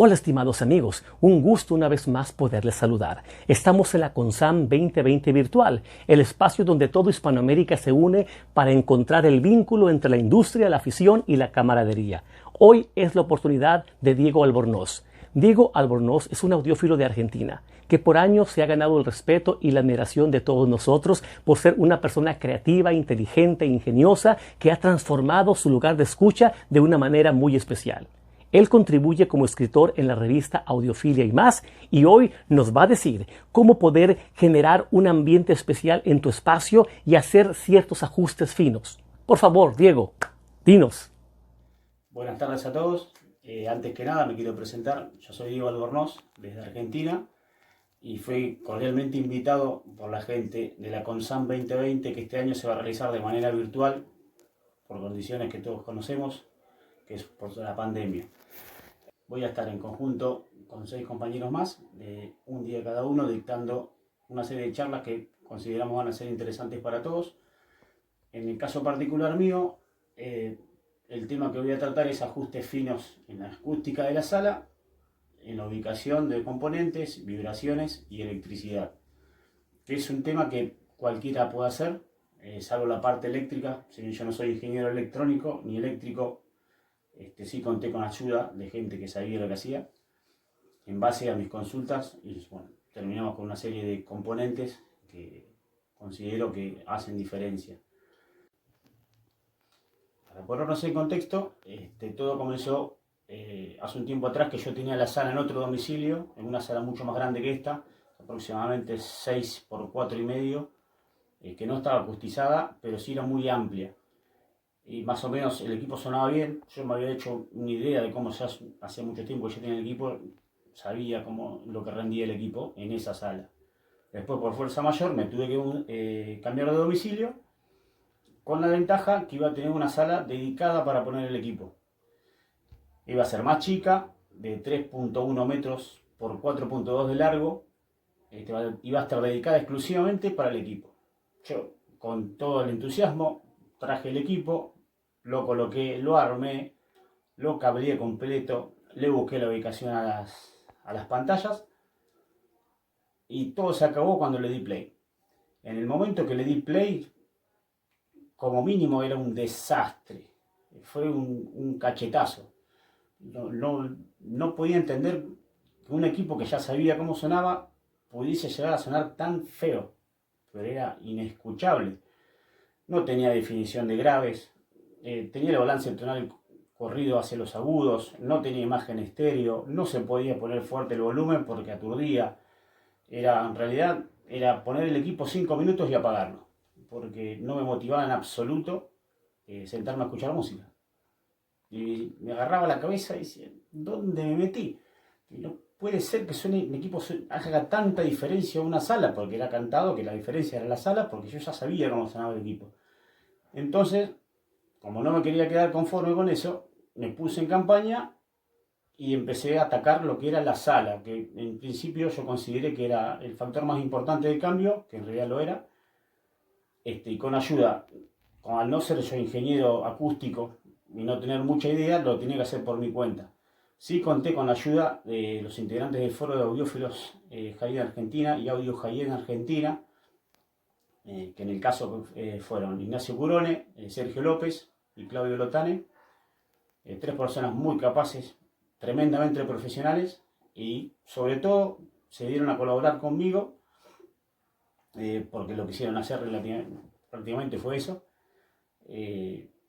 Hola estimados amigos, un gusto una vez más poderles saludar. Estamos en la CONSAM 2020 virtual, el espacio donde todo Hispanoamérica se une para encontrar el vínculo entre la industria, la afición y la camaradería. Hoy es la oportunidad de Diego Albornoz. Diego Albornoz es un audiófilo de Argentina, que por años se ha ganado el respeto y la admiración de todos nosotros por ser una persona creativa, inteligente e ingeniosa que ha transformado su lugar de escucha de una manera muy especial. Él contribuye como escritor en la revista Audiofilia y más, y hoy nos va a decir cómo poder generar un ambiente especial en tu espacio y hacer ciertos ajustes finos. Por favor, Diego, dinos. Buenas tardes a todos. Antes que nada me quiero presentar. Yo soy Diego Albornoz, desde Argentina, y fui cordialmente invitado por la gente de la CONSAM 2020, que este año se va a realizar de manera virtual, por condiciones que todos conocemos, que es por la pandemia. Voy a estar en conjunto con 6 compañeros más, de un día cada uno, dictando una serie de charlas que consideramos van a ser interesantes para todos. En el caso particular mío, el tema que voy a tratar es ajustes finos en la acústica de la sala, en la ubicación de componentes, vibraciones y electricidad. Que es un tema que cualquiera puede hacer, salvo la parte eléctrica. Si bien yo no soy ingeniero electrónico ni eléctrico, sí conté con ayuda de gente que sabía lo que hacía, en base a mis consultas, y bueno, terminamos con una serie de componentes que considero que hacen diferencia. Para ponernos en contexto, todo comenzó hace un tiempo atrás, que yo tenía la sala en otro domicilio, en una sala mucho más grande que esta, aproximadamente 6 por 4,5, que no estaba acustizada, pero sí era muy amplia. Y más o menos el equipo sonaba bien. Yo me había hecho una idea de cómo se hace, hacía mucho tiempo que yo tenía el equipo, sabía lo que rendía el equipo en esa sala. Después, por fuerza mayor, me tuve que cambiar de domicilio, con la ventaja que iba a tener una sala dedicada para poner el equipo. Iba a ser más chica, de 3,1 metros por 4,2 de largo. Iba a estar dedicada exclusivamente para el equipo. Yo, con todo el entusiasmo, traje el equipo, lo coloqué, lo armé, lo cableé completo, le busqué la ubicación a las pantallas, y todo se acabó cuando le di play. En el momento que le di play, como mínimo era un desastre. Fue un cachetazo. No podía entender que un equipo que ya sabía cómo sonaba pudiese llegar a sonar tan feo, pero era inescuchable. No tenía definición de graves, tenía el balance tonal corrido hacia los agudos, no tenía imagen estéreo, no se podía poner fuerte el volumen porque aturdía. En realidad era poner el equipo 5 minutos y apagarlo, porque no me motivaba en absoluto sentarme a escuchar música. Y me agarraba la cabeza y decía, ¿dónde me metí? Y no puede ser que un equipo haga tanta diferencia a una sala, porque era cantado que la diferencia era la sala, porque yo ya sabía cómo sonaba el equipo. Entonces, como no me quería quedar conforme con eso, me puse en campaña y empecé a atacar lo que era la sala, que en principio yo consideré que era el factor más importante del cambio, que en realidad lo era, y con ayuda, al no ser yo ingeniero acústico y no tener mucha idea, lo tenía que hacer por mi cuenta. Sí conté con la ayuda de los integrantes del Foro de Audiófilos High Argentina y Audio High Argentina, que en el caso fueron Ignacio Curone, Sergio López y Claudio Lotane, 3 personas muy capaces, tremendamente profesionales, y sobre todo se dieron a colaborar conmigo, porque lo que quisieron hacer prácticamente fue eso,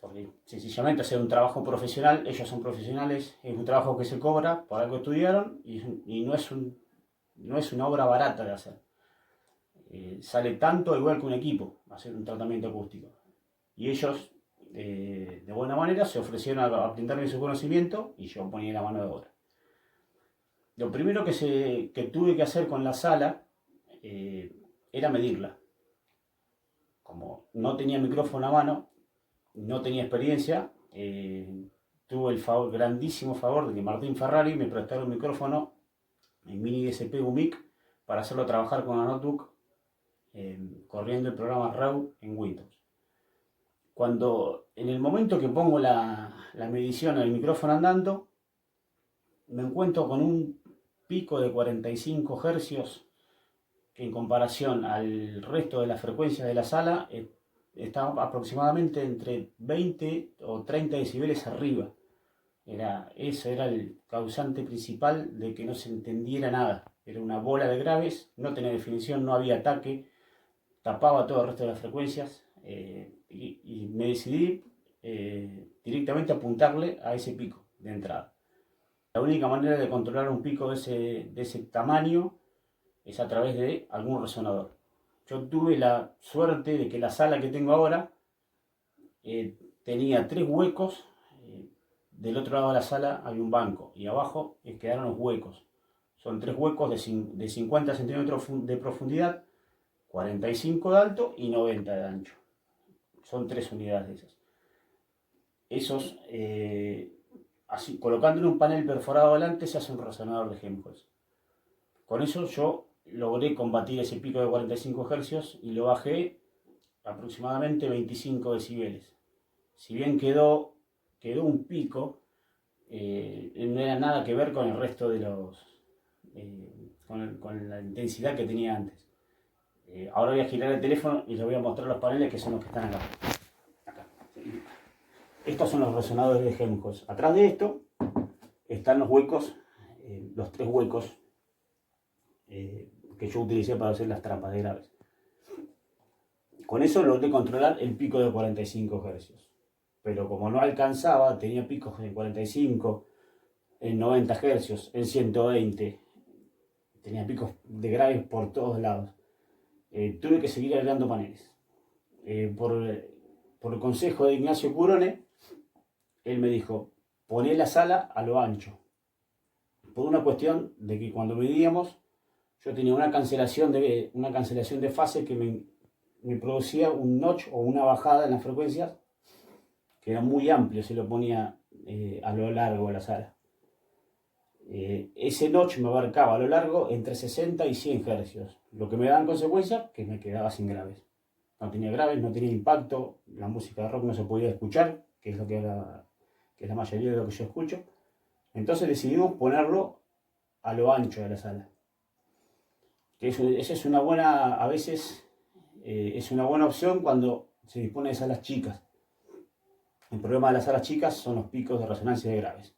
porque sencillamente hacer un trabajo profesional, ellos son profesionales, es un trabajo que se cobra por algo que estudiaron, y no es una obra barata de hacer. Sale tanto igual que un equipo hacer un tratamiento acústico, y ellos de buena manera se ofrecieron a brindarme su conocimiento y yo ponía la mano de obra. Lo primero que tuve que hacer con la sala era medirla. Como no tenía micrófono a mano, no tenía experiencia, tuve el grandísimo favor de que Martín Ferrari me prestara un micrófono en mini DSP UMIC para hacerlo trabajar con la notebook, corriendo el programa RAW en Windows. En el momento que pongo la medición al micrófono andando, me encuentro con un pico de 45 hercios que en comparación al resto de las frecuencias de la sala está aproximadamente entre 20 o 30 decibeles arriba. Eso era el causante principal de que no se entendiera nada. Era una bola de graves, no tenía definición, no había ataque, tapaba todo el resto de las frecuencias y me decidí directamente a apuntarle a ese pico de entrada. La única manera de controlar un pico de ese tamaño es a través de algún resonador. Yo tuve la suerte de que la sala que tengo ahora tenía 3 huecos. Del otro lado de la sala hay un banco y abajo quedaron los huecos. Son 3 huecos de 50 centímetros de profundidad, 45 de alto y 90 de ancho. Son 3 unidades de esas. Esos, así, colocándole un panel perforado adelante, se hace un resonador de Helmholtz. Con eso yo logré combatir ese pico de 45 Hz y lo bajé aproximadamente 25 decibeles. Si bien quedó un pico, no era nada que ver con el resto de con la intensidad que tenía antes. Ahora voy a girar el teléfono y les voy a mostrar los paneles que son los que están acá. Estos son los resonadores de Helmholtz. Atrás de esto están los huecos, los 3 huecos que yo utilicé para hacer las trampas de graves. Con eso logré controlar el pico de 45 Hz. Pero como no alcanzaba, tenía picos en 45, en 90 Hz, en 120. Tenía picos de graves por todos lados. Tuve que seguir agregando paneles. Por el consejo de Ignacio Curone, él me dijo, poné la sala a lo ancho. Por una cuestión de que cuando medíamos, yo tenía una cancelación de fase que me producía un notch o una bajada en las frecuencias que era muy amplio si lo ponía a lo largo de la sala. Ese notch me abarcaba a lo largo entre 60 y 100 Hz, lo que me daba en consecuencia que me quedaba sin graves. No tenía graves, no tenía impacto, la música de rock no se podía escuchar, que es la mayoría de lo que yo escucho. Entonces decidimos ponerlo a lo ancho de la sala. Esa es una buena, a veces es una buena opción cuando se dispone de salas chicas. El problema de las salas chicas son los picos de resonancia de graves,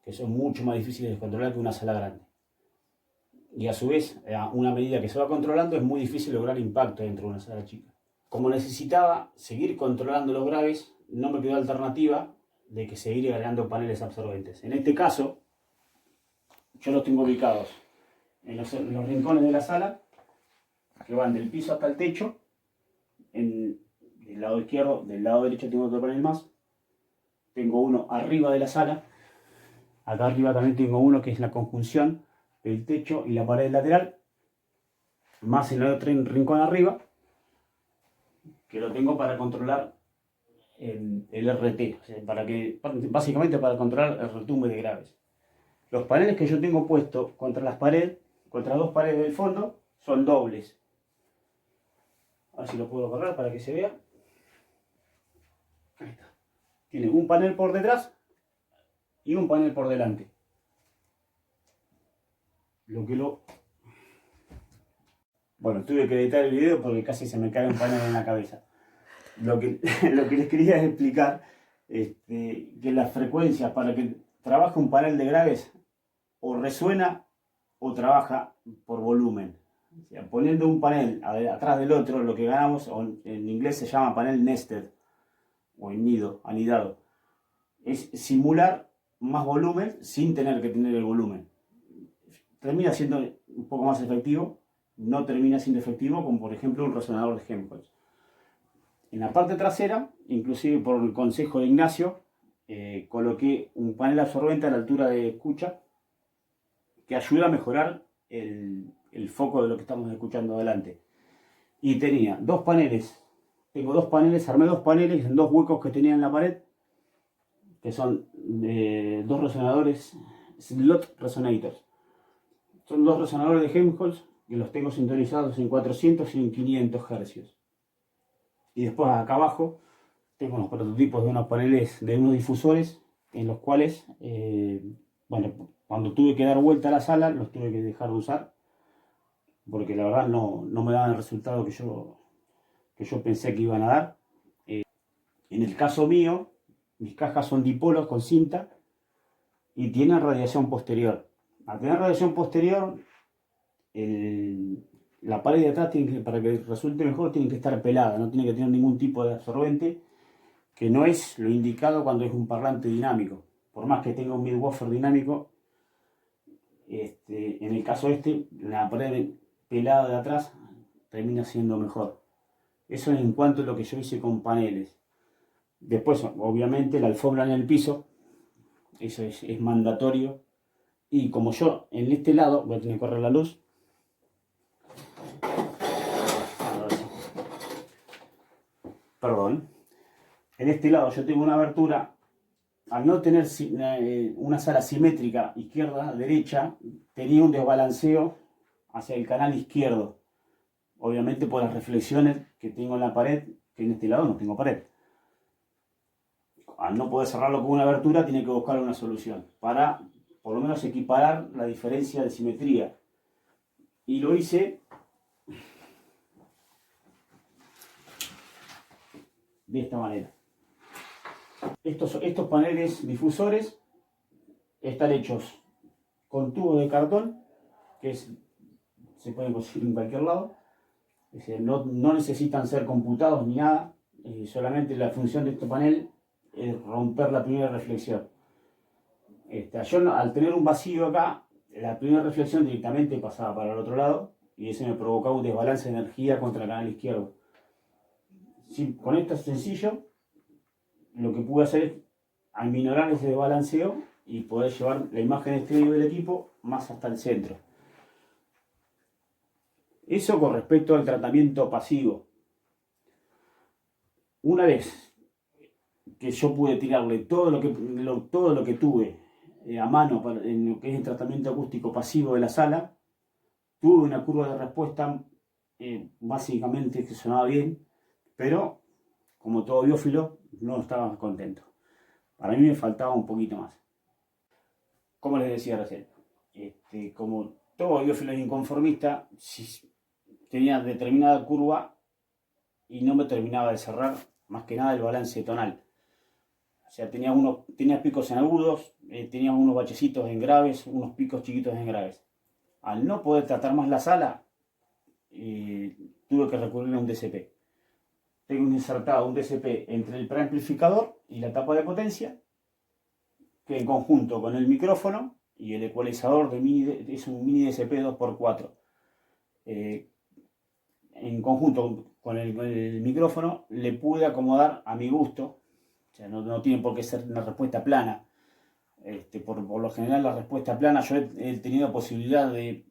que son mucho más difíciles de controlar que una sala grande. Y a su vez, a una medida que se va controlando, es muy difícil lograr impacto dentro de una sala chica. Como necesitaba seguir controlando los graves, no me quedó alternativa de que seguir agregando paneles absorbentes. En este caso, yo los tengo ubicados en los rincones de la sala, que van del piso hasta el techo. Del lado izquierdo, del lado derecho tengo otro panel más. Tengo uno arriba de la sala. Acá arriba también tengo uno que es la conjunción del techo y la pared lateral. Más en el otro rincón arriba, que lo tengo para controlar el RT. O sea, básicamente para controlar el retumbe de graves. Los paneles que yo tengo puestos contra las paredes, contra 2 paredes del fondo, son dobles. A ver si lo puedo correr para que se vea. Ahí está. Tiene un panel por detrás y un panel por delante. Bueno, tuve que editar el video porque casi se me cae un panel en la cabeza. Lo que les quería explicar es que las frecuencias para que trabaje un panel de graves o resuena o trabaja por volumen. O sea, poniendo un panel atrás del otro, lo que ganamos, en inglés se llama panel nested, o en nido, anidado, es simular más volumen sin tener que tener el volumen. Termina siendo un poco más efectivo, no termina siendo efectivo como por ejemplo un resonador de Helmholtz. En la parte trasera, inclusive por el consejo de Ignacio, coloqué un panel absorbente a la altura de escucha que ayuda a mejorar el foco de lo que estamos escuchando adelante. Y tenía 2 paneles. Tengo 2 paneles, armé 2 paneles en 2 huecos que tenía en la pared, que son 2 resonadores, slot resonators. Son 2 resonadores de Helmholtz que los tengo sintonizados en 400 y en 500 Hz. Y después acá abajo tengo unos prototipos de unos paneles, de unos difusores, en los cuales, cuando Cuando tuve que dar vuelta a la sala, los tuve que dejar de usar, porque la verdad no me daban el resultado que yo pensé que iban a dar. En el caso mío, mis cajas son dipolos con cinta y tienen radiación posterior. Al tener radiación posterior, la pared de atrás, para que resulte mejor, tiene que estar pelada, no tiene que tener ningún tipo de absorbente, que no es lo indicado cuando es un parlante dinámico. Por más que tenga un midwoofer dinámico, en el caso la pared pelada de atrás termina siendo mejor. Eso es en cuanto a lo que yo hice con paneles. Después, obviamente, la alfombra en el piso, eso es mandatorio. Y como yo en este lado, voy a tener que correr la luz. Perdón. En este lado yo tengo una abertura. Al no tener una sala simétrica izquierda-derecha, tenía un desbalanceo hacia el canal izquierdo. Obviamente por las reflexiones que tengo en la pared, que en este lado no tengo pared. Al no poder cerrarlo con una abertura, tiene que buscar una solución para por lo menos equiparar la diferencia de simetría. Y lo hice de esta manera. Estos paneles difusores están hechos con tubos de cartón, se pueden conseguir en cualquier lado. No necesitan ser computados ni nada, solamente la función de este panel es romper la primera reflexión. Yo al tener un vacío acá, la primera reflexión directamente pasaba para el otro lado y eso me provocaba un desbalance de energía contra el canal izquierdo. Con esto es sencillo, lo que pude hacer es aminorar ese desbalanceo y poder llevar la imagen estéreo del equipo más hasta el centro. Eso con respecto al tratamiento pasivo. Una vez que yo pude tirarle todo lo que tuve a mano en lo que es el tratamiento acústico pasivo de la sala, tuve una curva de respuesta básicamente que sonaba bien, pero como todo biófilo no estaba contento. Para mí me faltaba un poquito más. Como les decía recién, como todo biófilo es inconformista, si tenía determinada curva y no me terminaba de cerrar más que nada el balance tonal. O sea, tenía picos en agudos, tenía unos bachecitos en graves, unos picos chiquitos en graves. Al no poder tratar más la sala, tuve que recurrir a un DCP. Tengo insertado un DCP entre el preamplificador y la tapa de potencia, que en conjunto con el micrófono y el ecualizador es un mini DCP 2x4. En conjunto con el micrófono le pude acomodar a mi gusto. O sea, no tiene por qué ser una respuesta plana. Por lo general la respuesta plana, yo he tenido posibilidad de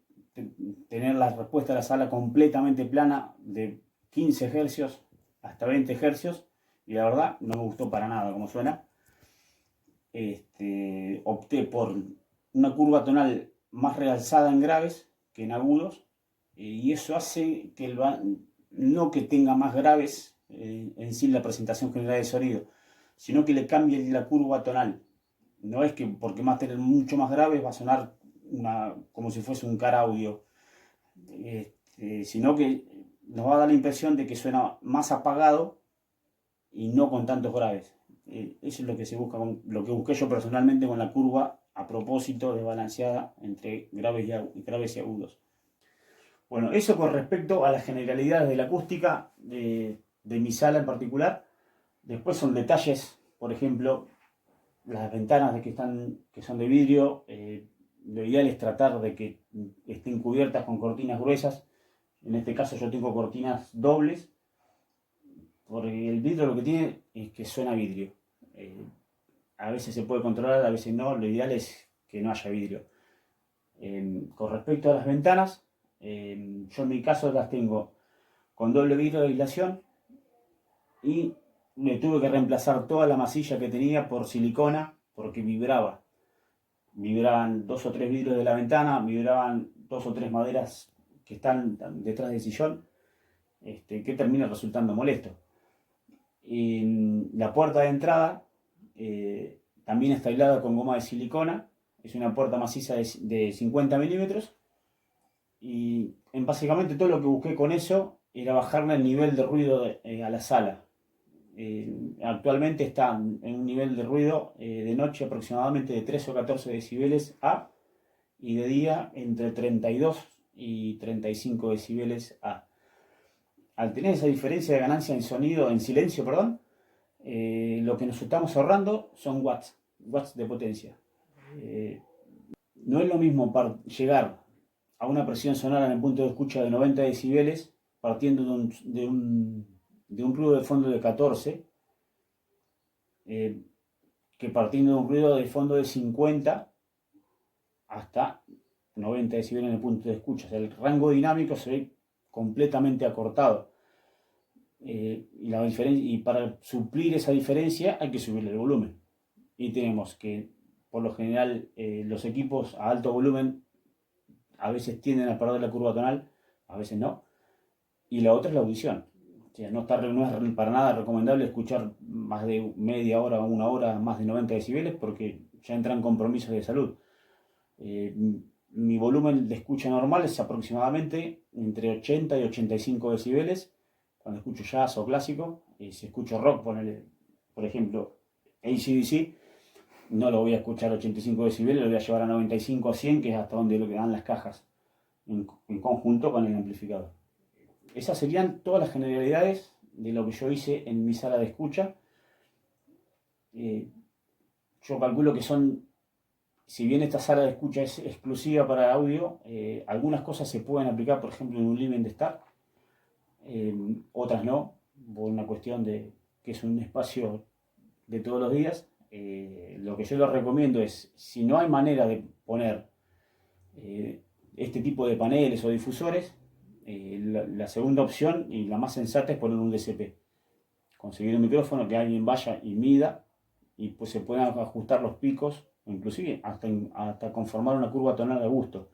tener la respuesta de la sala completamente plana de 15 Hz hasta 20 Hz y la verdad no me gustó para nada como suena. Opté por una curva tonal más realzada en graves que en agudos y eso hace que no que tenga más graves en sí la presentación general de sonido, sino que le cambie la curva tonal. No es que porque más tener mucho más graves va a sonar como si fuese un car audio, sino que nos va a dar la impresión de que suena más apagado y no con tantos graves. Eso es lo que se busca, lo que busqué yo personalmente con la curva a propósito desbalanceada entre graves y agudos. Bueno, eso con respecto a las generalidades de la acústica de mi sala en particular. Después son detalles, por ejemplo, las ventanas que son de vidrio, lo ideal es tratar de que estén cubiertas con cortinas gruesas. En este caso yo tengo cortinas dobles, porque el vidrio lo que tiene es que suena vidrio. A veces se puede controlar, a veces no, lo ideal es que no haya vidrio. Con respecto a las ventanas, yo en mi caso las tengo con doble vidrio de aislación y me tuve que reemplazar toda la masilla que tenía por silicona porque vibraba. Vibraban 2 o 3 vidrios de la ventana, vibraban 2 o 3 maderas que están detrás del sillón, que termina resultando molesto. La puerta de entrada también está aislada con goma de silicona, Es una puerta maciza de 50 milímetros. Y básicamente todo lo que busqué con eso era bajarle el nivel de ruido a la sala. Actualmente está en un nivel de ruido de noche aproximadamente de 13 o 14 decibeles A, y de día entre 32 y 35 decibeles A. Al tener esa diferencia de ganancia en sonido, en silencio, perdón, lo que nos estamos ahorrando son watts de potencia. No es lo mismo llegar a una presión sonora en el punto de escucha de 90 decibeles partiendo de un ruido de fondo de 14 que partiendo de un ruido de fondo de 50 hasta 90 decibeles en el punto de escucha. O sea, el rango dinámico se ve completamente acortado. Y para suplir esa diferencia hay que subirle el volumen. Y tenemos que, por lo general, los equipos a alto volumen a veces tienden a perder la curva tonal, a veces no. Y la otra es la audición. O sea, no es para nada recomendable escuchar más de media hora o una hora más de 90 decibeles porque ya entran compromisos de salud. Mi volumen de escucha normal es aproximadamente entre 80 y 85 decibeles cuando escucho jazz o clásico. Si escucho rock, por ejemplo, AC/DC, no lo voy a escuchar a 85 decibeles, lo voy a llevar a 95 o 100, que es hasta donde lo que dan las cajas en conjunto con el amplificador. Esas serían todas las generalidades de lo que yo hice en mi sala de escucha. Yo calculo que si bien esta sala de escucha es exclusiva para audio, algunas cosas se pueden aplicar, por ejemplo, en un living de estar, otras no, por una cuestión de que es un espacio de todos los días. Lo que yo les recomiendo es, si no hay manera de poner este tipo de paneles o difusores, la segunda opción y la más sensata es poner un DCP. Conseguir un micrófono que alguien vaya y mida y pues se puedan ajustar los picos, inclusive hasta conformar una curva tonal de gusto.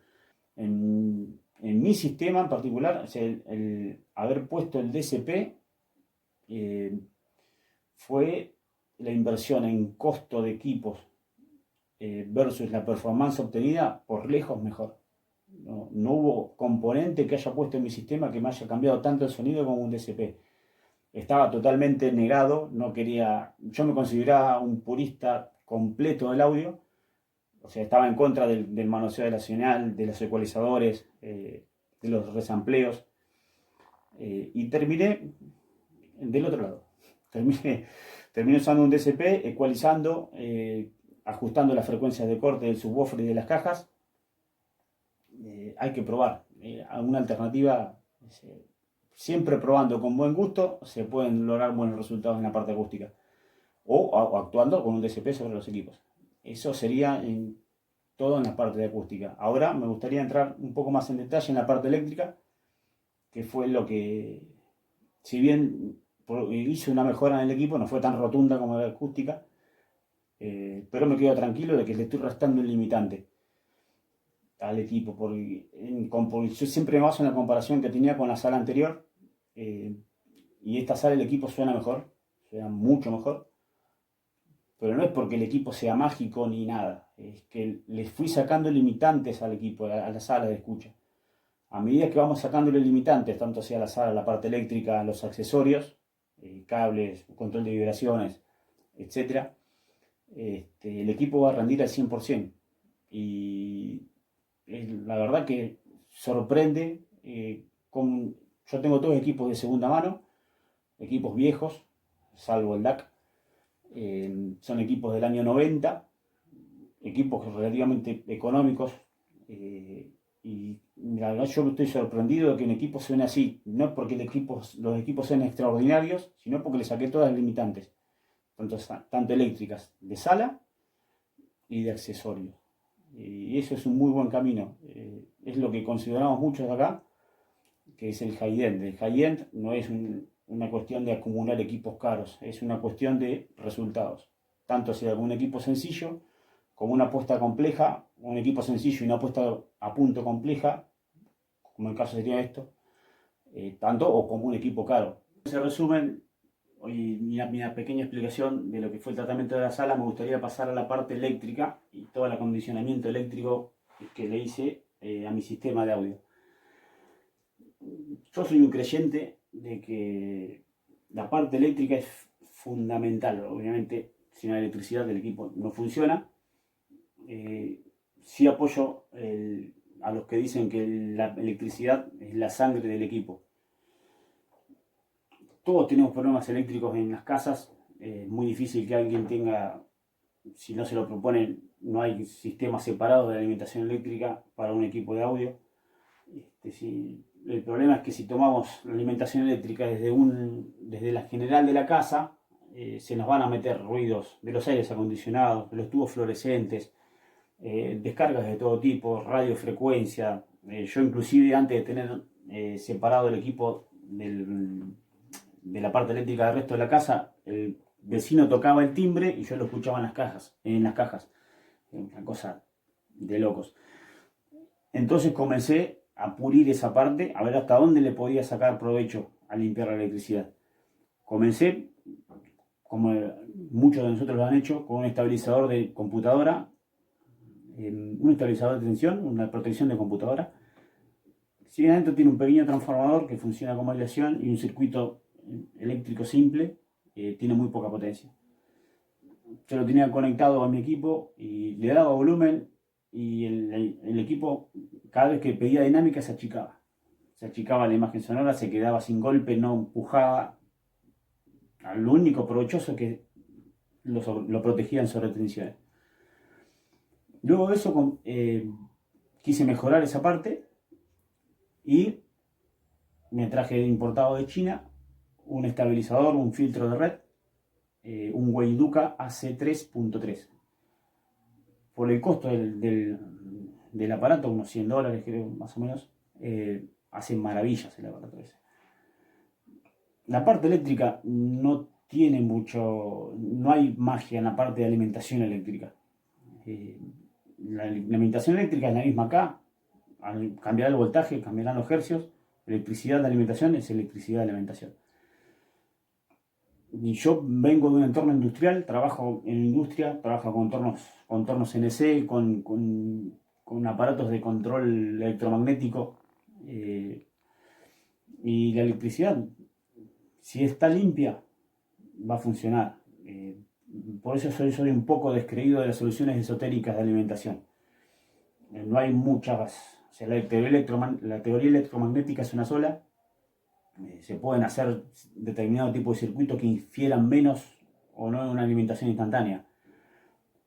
En mi sistema en particular, o sea, el haber puesto el DCP fue la inversión en costo de equipos versus la performance obtenida por lejos mejor. No hubo componente que haya puesto en mi sistema que me haya cambiado tanto el sonido como un DCP. Estaba totalmente negado, yo me consideraba un purista completo del audio, o sea, estaba en contra del manoseo de la señal, de los ecualizadores, de los resampleos, y terminé del otro lado. Terminé usando un DCP, ecualizando, ajustando las frecuencias de corte del subwoofer y de las cajas. Hay que probar. Alguna alternativa, siempre probando con buen gusto, se pueden lograr buenos resultados en la parte acústica. O actuando con un DCP sobre los equipos. Eso sería todo en la parte de acústica. Ahora me gustaría entrar un poco más en detalle en la parte eléctrica, que fue lo que, si bien hice una mejora en el equipo, no fue tan rotunda como la acústica, pero me quedo tranquilo de que le estoy restando un limitante al equipo, porque yo siempre me baso en la comparación que tenía con la sala anterior, y esta sala el equipo suena mejor, suena mucho mejor, pero no es porque el equipo sea mágico ni nada, es que le fui sacando limitantes al equipo, a la sala de escucha. A medida que vamos sacándole limitantes, tanto sea la sala, la parte eléctrica, los accesorios, cables, control de vibraciones, etc., el equipo va a rendir al 100%. Y la verdad que sorprende. Yo tengo todos equipos de segunda mano, equipos viejos, salvo el DAC. Son equipos del año 90, equipos relativamente económicos. Y la verdad yo estoy sorprendido de que un equipo suene así. No es porque los equipos sean extraordinarios, sino porque le saqué todas las limitantes, tanto eléctricas, de sala y de accesorios. Y eso es un muy buen camino. Es lo que consideramos muchos acá, que es el high-end. El high-end no es una cuestión de acumular equipos caros, es una cuestión de resultados. Tanto sea un equipo sencillo como una apuesta compleja, un equipo sencillo y una apuesta a punto compleja, como el caso sería esto, tanto o como un equipo caro. Se resumen hoy mi pequeña explicación de lo que fue el tratamiento de la sala, me gustaría pasar a la parte eléctrica y todo el acondicionamiento eléctrico que le hice a mi sistema de audio. Yo soy un creyente de que la parte eléctrica es fundamental. Obviamente, sin la electricidad el equipo no funciona. Sí apoyo a los que dicen que la electricidad es la sangre del equipo. Todos tenemos problemas eléctricos en las casas. Es muy difícil que alguien tenga, si no se lo proponen, no hay sistemas separados de alimentación eléctrica para un equipo de audio. El problema es que si tomamos la alimentación eléctrica desde la general de la casa, se nos van a meter ruidos de los aires acondicionados, de los tubos fluorescentes, descargas de todo tipo, radiofrecuencia. Yo inclusive antes de tener separado el equipo de la parte eléctrica del resto de la casa, el vecino tocaba el timbre y yo lo escuchaba en las cajas. Una cosa de locos. Entonces comencé a pulir esa parte, a ver hasta dónde le podía sacar provecho a limpiar la electricidad. Comencé, como muchos de nosotros lo han hecho, con un estabilizador de computadora, un estabilizador de tensión, una protección de computadora. Si bien adentro tiene un pequeño transformador que funciona como aislación y un circuito eléctrico simple, tiene muy poca potencia. Yo lo tenía conectado a mi equipo y le daba volumen y el equipo, cada vez que pedía dinámica, se achicaba. Se achicaba la imagen sonora, se quedaba sin golpe, no empujaba. Lo único provechoso es que lo protegía en sobretensiones. Luego de eso quise mejorar esa parte y me traje importado de China un estabilizador, un filtro de red, un Weiduca AC3.3. Por el costo del aparato, unos $100 creo más o menos, hace maravillas el aparato ese. La parte eléctrica no tiene mucho, no hay magia en la parte de alimentación eléctrica. La alimentación eléctrica es la misma acá. Al cambiar el voltaje, cambiarán los hercios. Electricidad de alimentación es electricidad de alimentación. Y yo vengo de un entorno industrial, trabajo en industria, trabajo con contornos CNC, con aparatos de control electromagnético. Y la electricidad, si está limpia, va a funcionar. Por eso soy un poco descreído de las soluciones esotéricas de alimentación. No hay muchas. O sea, la teoría electromagnética es una sola. Se pueden hacer determinado tipo de circuitos que infieran menos o no en una alimentación instantánea.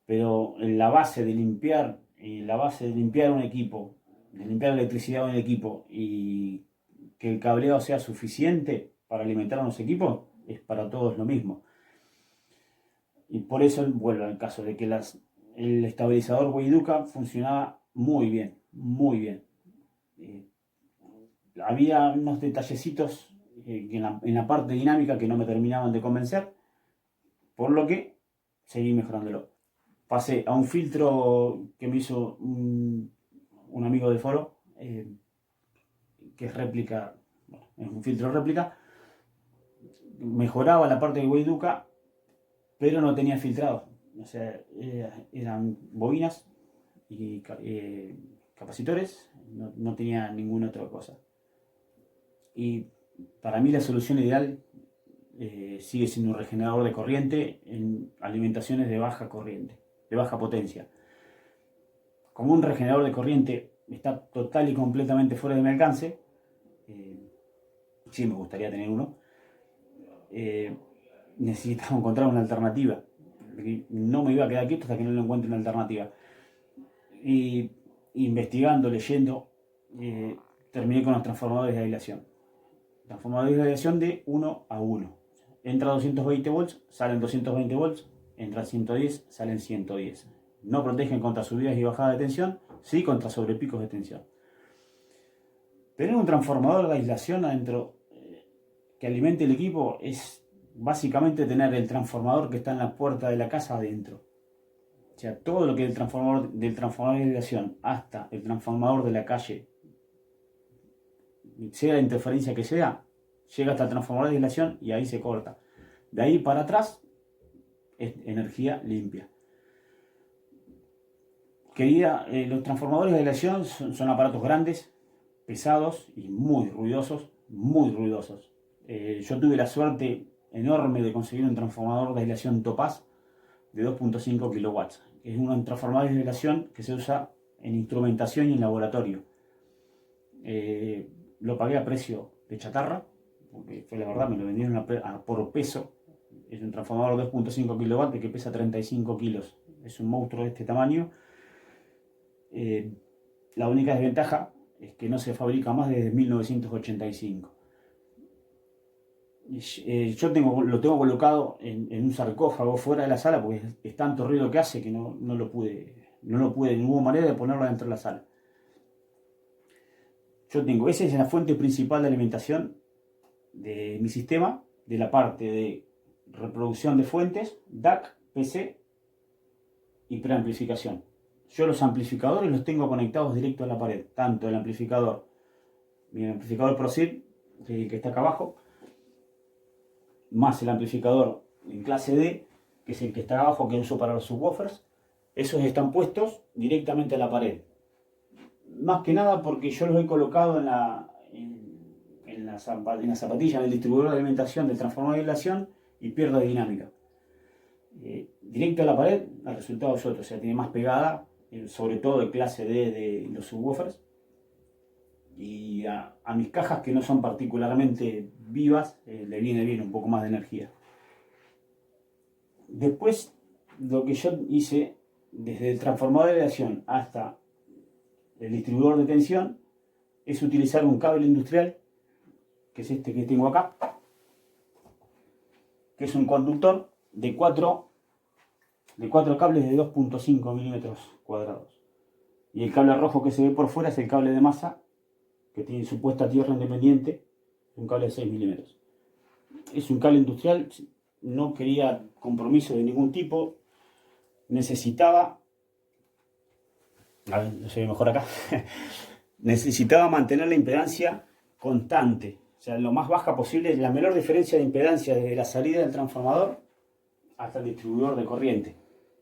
Pero la base de limpiar un equipo, de limpiar la electricidad de un equipo y que el cableado sea suficiente para alimentar a los equipos, es para todos lo mismo. Y por eso vuelvo al caso de que el estabilizador Weiduca funcionaba muy bien, muy bien. Había unos detallecitos en la parte dinámica que no me terminaban de convencer, por lo que seguí mejorándolo. Pasé a un filtro que me hizo un amigo del foro, que es réplica, bueno, es un filtro réplica. Mejoraba la parte de Weiduca, pero no tenía filtrado. O sea, eran bobinas y capacitores, no tenía ninguna otra cosa. Y para mí la solución ideal sigue siendo un regenerador de corriente en alimentaciones de baja corriente, de baja potencia. Como un regenerador de corriente está total y completamente fuera de mi alcance, sí me gustaría tener uno, necesitaba encontrar una alternativa. No me iba a quedar quieto hasta que no lo encuentre una alternativa. Y investigando, leyendo, terminé con los transformadores de aislación. Transformadores de aislación de 1 a 1. Entra 220 volts, salen 220 volts, entra 110, salen 110. No protegen contra subidas y bajadas de tensión, sí contra sobrepicos de tensión. Tener un transformador de aislación adentro que alimente el equipo es básicamente tener el transformador que está en la puerta de la casa adentro. O sea, todo lo que del transformador de aislación hasta el transformador de la calle, sea la interferencia que sea, llega hasta el transformador de aislación y ahí se corta. De ahí para atrás es energía limpia. Los transformadores de aislación son aparatos grandes, pesados y muy ruidosos, muy ruidosos. Yo tuve la suerte enorme de conseguir un transformador de aislación Topaz de 2.5 kilowatts. Es un transformador de aislación que se usa en instrumentación y en laboratorio. Lo pagué a precio de chatarra, porque fue la verdad, me lo vendieron por peso. Es un transformador de 2.5 kilowatts que pesa 35 kilos. Es un monstruo de este tamaño. La única desventaja es que no se fabrica más desde 1985. Yo lo tengo colocado en un sarcófago fuera de la sala porque es tanto ruido que hace que no lo pude de ninguna manera de ponerlo dentro de la sala. Esa es la fuente principal de alimentación de mi sistema, de la parte de reproducción de fuentes, DAC, PC y preamplificación. Yo los amplificadores los tengo conectados directo a la pared, tanto el amplificador, mi amplificador ProSeed, que está acá abajo, más el amplificador en clase D, que es el que está acá abajo, que uso para los subwoofers. Esos están puestos directamente a la pared. Más que nada porque yo los he colocado en la zapatilla, en el distribuidor de alimentación del transformador de aislación y pierdo dinámica. Directo a la pared, el resultado es otro, o sea, tiene más pegada, sobre todo de clase D de los subwoofers. Y a mis cajas que no son particularmente vivas, le viene bien un poco más de energía. Después, lo que yo hice, desde el transformador de aislación hasta el distribuidor de tensión, es utilizar un cable industrial, que es este que tengo acá, que es un conductor de 4 cables de 2.5 milímetros cuadrados. Y el cable rojo que se ve por fuera es el cable de masa, que tiene supuesta tierra independiente, un cable de 6 milímetros. Es un cable industrial, no quería compromiso de ningún tipo, necesitaba, a ver, no se ve mejor acá, necesitaba mantener la impedancia constante, o sea, lo más baja posible, la menor diferencia de impedancia desde la salida del transformador hasta el distribuidor de corriente.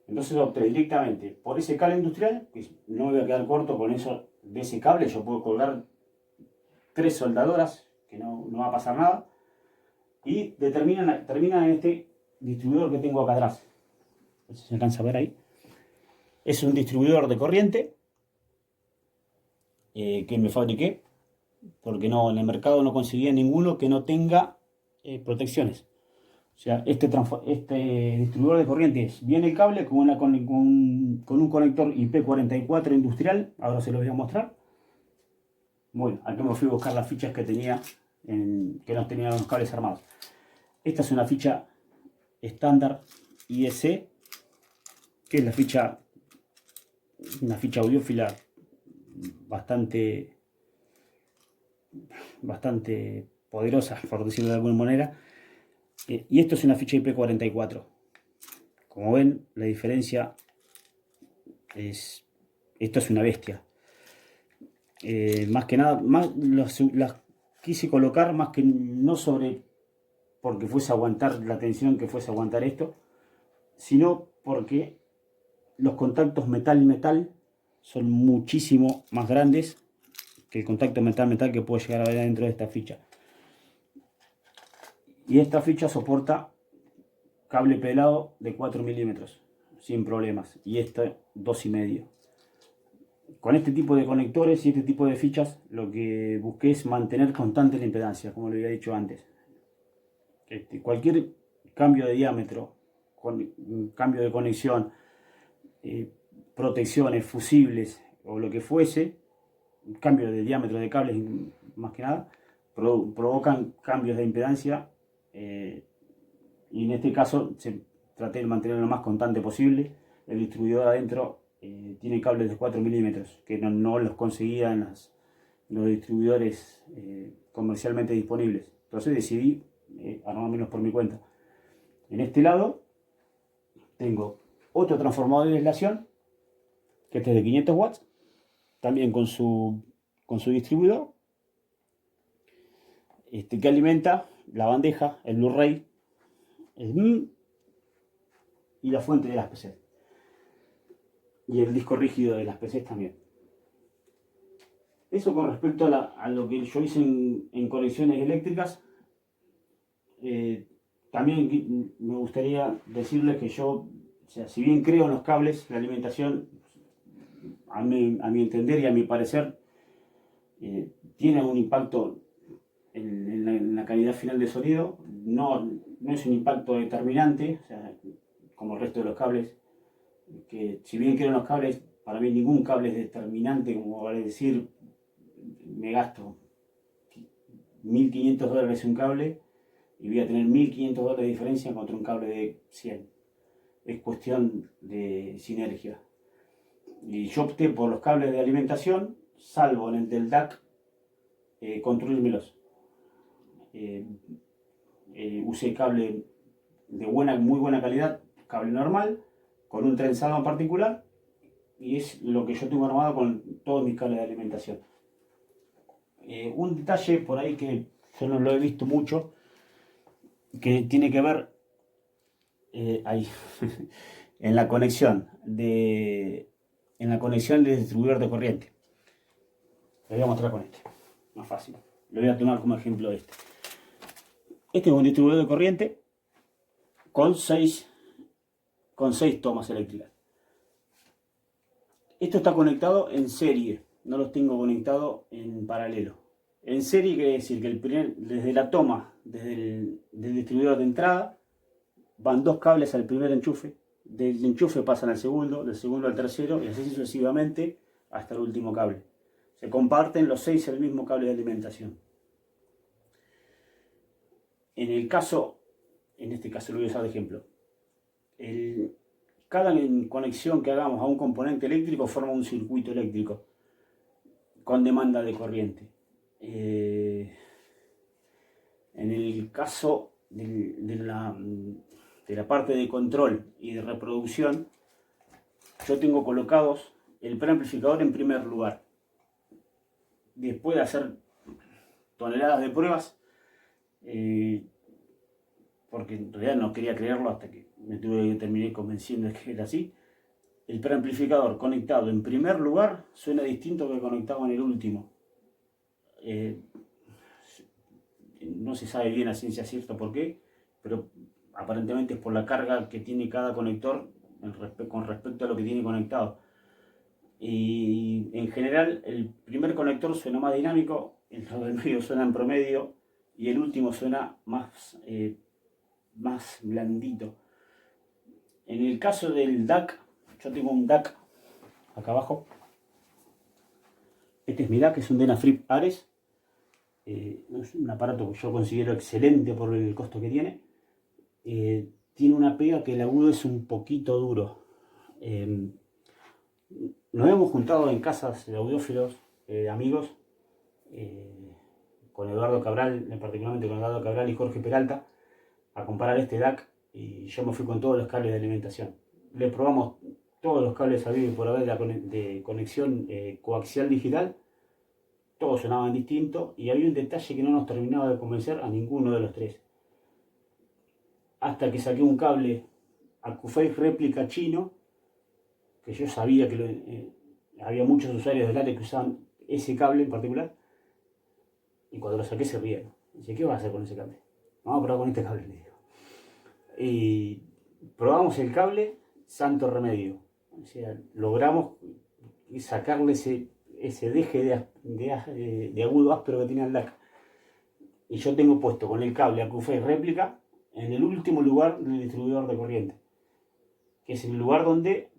Entonces opté directamente por ese cable industrial, que no me voy a quedar corto con eso de ese cable, yo puedo colgar 3 soldadoras, que no va a pasar nada, y terminan en este distribuidor que tengo acá atrás. No sé si se alcanza a ver ahí. Es un distribuidor de corriente que me fabriqué, porque en el mercado no conseguía ninguno que no tenga protecciones. O sea, este distribuidor de corriente viene el cable con un conector IP44 industrial, ahora se lo voy a mostrar. Bueno, aquí me fui a buscar las fichas que tenía, que no tenían los cables armados. Esta es una ficha estándar IEC, que es una ficha audiófila bastante poderosa, por decirlo de alguna manera. Y esto es una ficha IP44. Como ven, la diferencia esto es una bestia. Más que nada, las quise colocar más que no porque fuese a aguantar la tensión, que fuese a aguantar esto, sino porque los contactos metal-metal son muchísimo más grandes que el contacto metal-metal que puedo llegar a ver dentro de esta ficha. Y esta ficha soporta cable pelado de 4 milímetros sin problemas, y esta 2,5. Con este tipo de conectores y este tipo de fichas, lo que busqué es mantener constante la impedancia, como lo había dicho antes. Cualquier cambio de diámetro, cambio de conexión, protecciones, fusibles o lo que fuese, cambio de diámetro de cables más que nada, provocan cambios de impedancia, y en este caso traté de mantenerlo lo más constante posible. El distribuidor adentro tiene cables de 4 milímetros que no los conseguía en los distribuidores comercialmente disponibles. Entonces decidí armármelos por mi cuenta. En este lado tengo otro transformador de aislación, que este es de 500 watts, también con su distribuidor, que alimenta la bandeja, el Blu-ray, el M y la fuente de las PCs. Y el disco rígido de las PCs también. Eso con respecto a lo que yo hice en conexiones eléctricas. También me gustaría decirles que yo, o sea, si bien creo en los cables de alimentación, a mi entender y a mi parecer, tiene un impacto en la calidad final de sonido. No es un impacto determinante, o sea, como el resto de los cables, que si bien creo en los cables, para mí ningún cable es determinante, como vale decir, me gasto $1.500 un cable y voy a tener $1.500 de diferencia contra un cable de 100. Es cuestión de sinergia. Y yo opté por los cables de alimentación, salvo en el del DAC, construírmelos. Usé cable de muy buena calidad, cable normal, con un trenzado en particular, y es lo que yo tengo armado con todos mis cables de alimentación. Un detalle por ahí que yo no lo he visto mucho, que tiene que ver ahí en la conexión del distribuidor de corriente. Lo voy a mostrar con este, más fácil. Lo voy a tomar como ejemplo este. Este es un distribuidor de corriente con 6 tomas eléctricas. Esto está conectado en serie, no los tengo conectados en paralelo. En serie quiere decir que desde la toma, del distribuidor de entrada, van 2 cables al primer enchufe, del enchufe pasan al segundo, del segundo al tercero, y así sucesivamente hasta el último cable. Se comparten los 6 el mismo cable de alimentación. En este caso lo voy a usar de ejemplo. Cada conexión que hagamos a un componente eléctrico forma un circuito eléctrico con demanda de corriente. En el caso de la parte de control y de reproducción, yo tengo colocados el preamplificador en primer lugar. Después de hacer toneladas de pruebas, porque en realidad no quería creerlo hasta que terminé convenciendo de que era así, el preamplificador conectado en primer lugar suena distinto que conectado en el último. No se sabe bien a ciencia cierta por qué, pero aparentemente es por la carga que tiene cada conector con respecto a lo que tiene conectado. Y en general el primer conector suena más dinámico, el del medio suena en promedio y el último suena más blandito. En el caso del DAC, yo tengo un DAC acá abajo. Este es mi DAC, es un Denafrip Ares. Es un aparato que yo considero excelente por el costo que tiene. Tiene una pega que el agudo es un poquito duro. Nos hemos juntado en casas de audiófilos, amigos, con Eduardo Cabral, particularmente con Eduardo Cabral y Jorge Peralta, a comparar este DAC, y yo me fui con todos los cables de alimentación. Le probamos todos los cables habidos por haber de conexión coaxial digital. Todos sonaban distintos y había un detalle que no nos terminaba de convencer a ninguno de los tres. Hasta que saqué un cable Acufake réplica chino, que yo sabía que había muchos usuarios del área que usaban ese cable en particular, y cuando lo saqué se rieron. Dice, ¿qué vas a hacer con ese cable? Vamos a probar con este cable, le digo. Y probamos el cable, santo remedio. O sea, logramos sacarle ese deje de agudo áspero que tiene el DAC. Y yo tengo puesto con el cable Acufake réplica en el último lugar del distribuidor de corriente, que es el lugar donde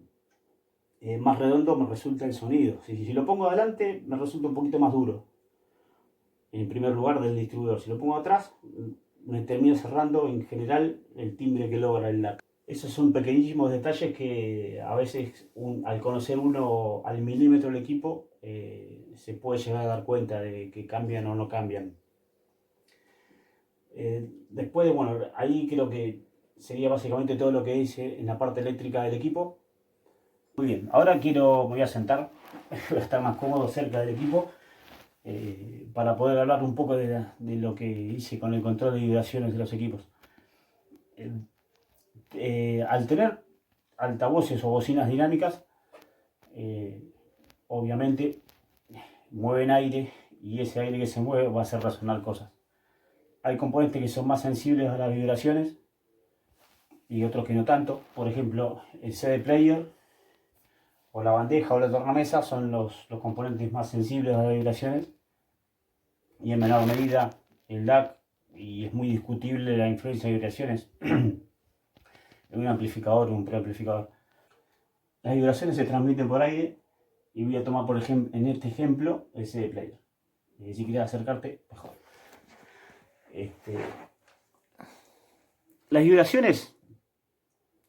más redondo me resulta el sonido. Si lo pongo adelante me resulta un poquito más duro, en primer lugar del distribuidor. Si lo pongo atrás me termino cerrando en general el timbre que logra el DAC. Esos son pequeñísimos detalles que a veces al conocer uno al milímetro el equipo se puede llegar a dar cuenta de que cambian o no cambian. Después, bueno, ahí creo que sería básicamente todo lo que hice en la parte eléctrica del equipo. Muy bien, ahora me voy a sentar, voy a estar más cómodo cerca del equipo para poder hablar un poco de lo que hice con el control de vibraciones de los equipos. Al tener altavoces o bocinas dinámicas, obviamente mueven aire y ese aire que se mueve va a hacer resonar cosas. Hay componentes que son más sensibles a las vibraciones y otros que no tanto. Por ejemplo, el CD player o la bandeja o la tornamesa son los componentes más sensibles a las vibraciones, y en menor medida el DAC, y es muy discutible la influencia de vibraciones en un amplificador o un preamplificador. Las vibraciones se transmiten por aire, y voy a tomar por ejemplo en este ejemplo el CD player. Si quieres acercarte, mejor. Las vibraciones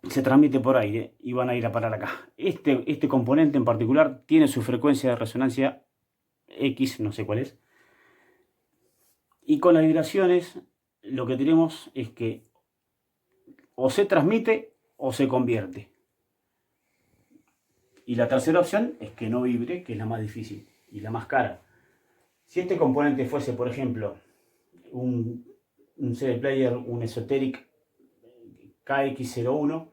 se transmiten por aire y van a ir a parar acá. Este componente en particular tiene su frecuencia de resonancia X, no sé cuál es. Y con las vibraciones lo que tenemos es que o se transmite o se convierte. Y la tercera opción es que no vibre, que es la más difícil y la más cara. Si este componente fuese, por ejemplo, un CD player, un Esoteric KX01,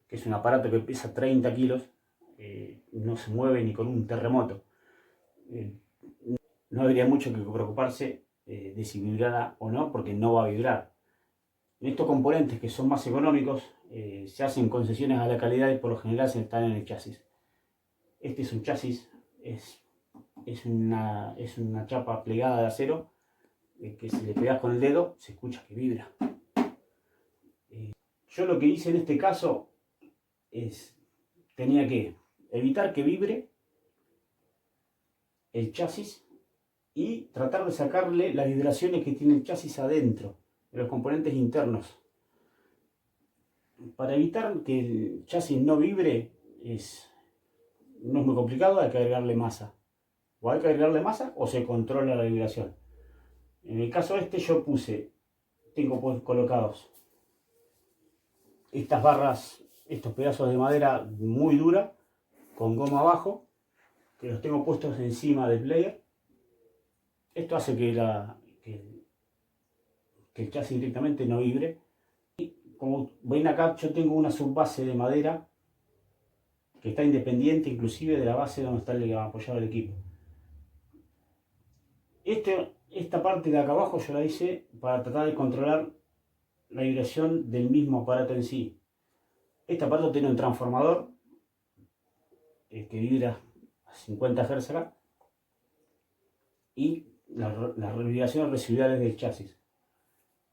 que es un aparato que pesa 30 kilos, no se mueve ni con un terremoto. No habría mucho que preocuparse de si vibrara o no, porque no va a vibrar. En estos componentes que son más económicos, se hacen concesiones a la calidad y por lo general se están en el chasis. Este es un chasis, es una chapa plegada de acero, que si le pegas con el dedo se escucha que vibra. Yo lo que hice en este caso tenía que evitar que vibre el chasis y tratar de sacarle las vibraciones que tiene el chasis adentro, de los componentes internos. Para evitar que el chasis no vibre no es muy complicado, hay que agregarle masa. O hay que agregarle masa o se controla la vibración. En el caso yo tengo pues colocados estas barras, estos pedazos de madera muy dura, con goma abajo, que los tengo puestos encima del player. Esto hace que el chasis directamente no vibre. Y como ven acá, yo tengo una subbase de madera que está independiente inclusive de la base donde está apoyado el equipo. Esta parte de acá abajo yo la hice para tratar de controlar la vibración del mismo aparato en sí. Este aparato tiene un transformador que vibra a 50 Hz acá, y las vibraciones residuales del chasis.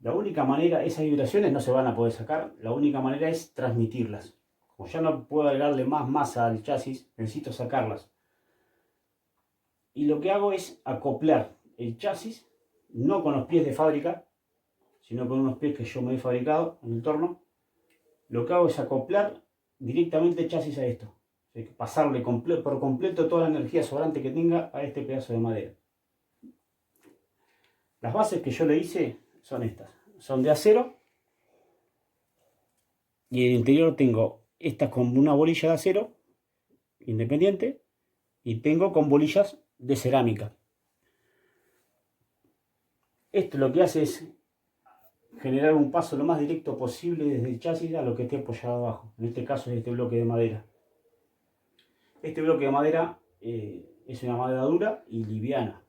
La única manera, esas vibraciones no se van a poder sacar, la única manera es transmitirlas. Como ya no puedo agregarle más masa al chasis, necesito sacarlas. Y lo que hago es acoplar el chasis, no con los pies de fábrica, sino con unos pies que yo me he fabricado en el torno. Lo que hago es acoplar directamente el chasis a esto. O sea, pasarle por completo toda la energía sobrante que tenga a este pedazo de madera. Las bases que yo le hice son estas. Son de acero. Y en el interior tengo estas con una bolilla de acero independiente. Y tengo con bolillas de cerámica. Esto lo que hace es generar un paso lo más directo posible desde el chasis a lo que esté apoyado abajo. En este caso es este bloque de madera. Este bloque de madera es una madera dura y liviana.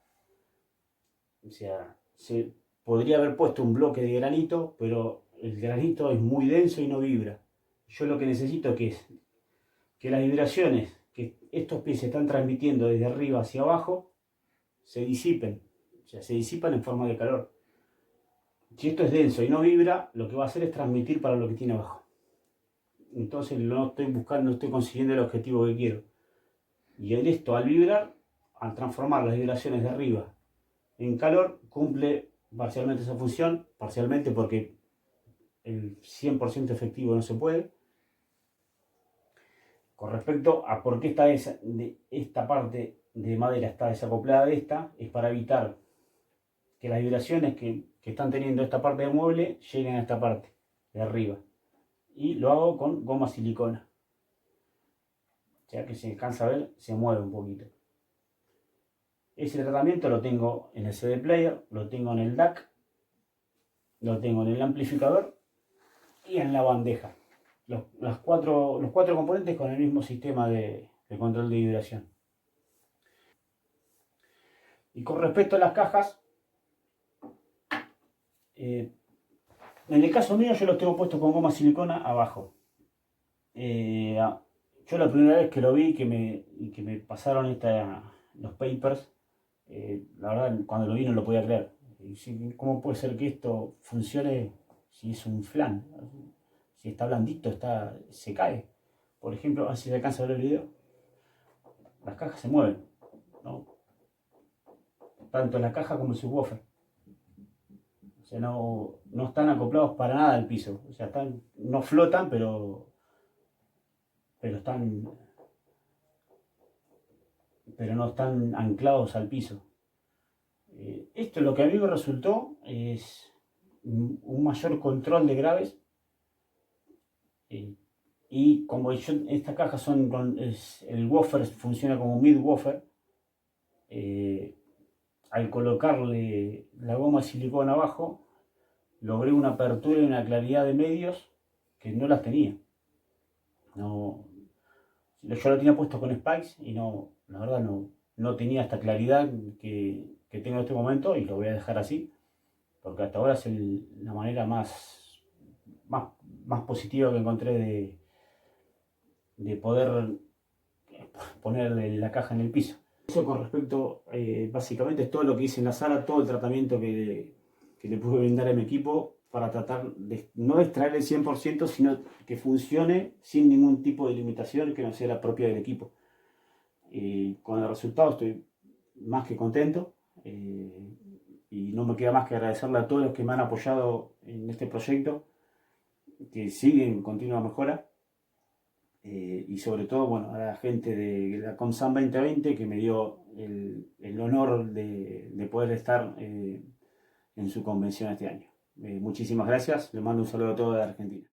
O sea, se podría haber puesto un bloque de granito, pero el granito es muy denso y no vibra. Yo lo que necesito es que las vibraciones que estos pies están transmitiendo desde arriba hacia abajo se disipen. O sea, se disipan en forma de calor. Si esto es denso y no vibra, lo que va a hacer es transmitir para lo que tiene abajo. Entonces no estoy consiguiendo el objetivo que quiero. Y esto, al vibrar, al transformar las vibraciones de arriba en calor, cumple parcialmente esa función, parcialmente porque el 100% efectivo no se puede. Con respecto a por qué esta parte de madera está desacoplada de esta, es para evitar que las vibraciones que están teniendo esta parte del mueble lleguen a esta parte de arriba. Y lo hago con goma silicona. O sea que se alcanza a ver, se mueve un poquito. Ese tratamiento lo tengo en el CD player, lo tengo en el DAC, lo tengo en el amplificador y en la bandeja. los cuatro componentes con el mismo sistema de control de vibración. Y con respecto a las cajas, en el caso mío yo los tengo puestos con goma silicona abajo. Yo la primera vez que lo vi que me pasaron los papers, la verdad cuando lo vi no lo podía creer. ¿Cómo puede ser que esto funcione si es un flan? Si está blandito, se cae. Por ejemplo, a ver si se alcanza a ver el video. Las cajas se mueven, ¿no? Tanto la caja como el subwoofer. O sea, no están acoplados para nada al piso. O sea, no flotan, pero no están anclados al piso. Esto lo que a mí me resultó es un mayor control de graves. Y como esta caja el woofer funciona como mid-woofer, al colocarle la goma de silicona abajo, logré una apertura y una claridad de medios que no las tenía. Yo lo tenía puesto con Spikes y la verdad no tenía esta claridad que tengo en este momento, y lo voy a dejar así, porque hasta ahora es la manera más positiva que encontré de poder poner la caja en el piso. Eso con respecto, básicamente es todo lo que hice en la sala, todo el tratamiento que le pude brindar a mi equipo para tratar de no extraer el 100%, sino que funcione sin ningún tipo de limitación que no sea la propia del equipo. Con el resultado estoy más que contento, y no me queda más que agradecerle a todos los que me han apoyado en este proyecto, que sigue en continua mejora. Y sobre todo, bueno, a la gente de la CONSAM 2020 que me dio el honor de poder estar en su convención este año. Muchísimas gracias, les mando un saludo a todos de Argentina.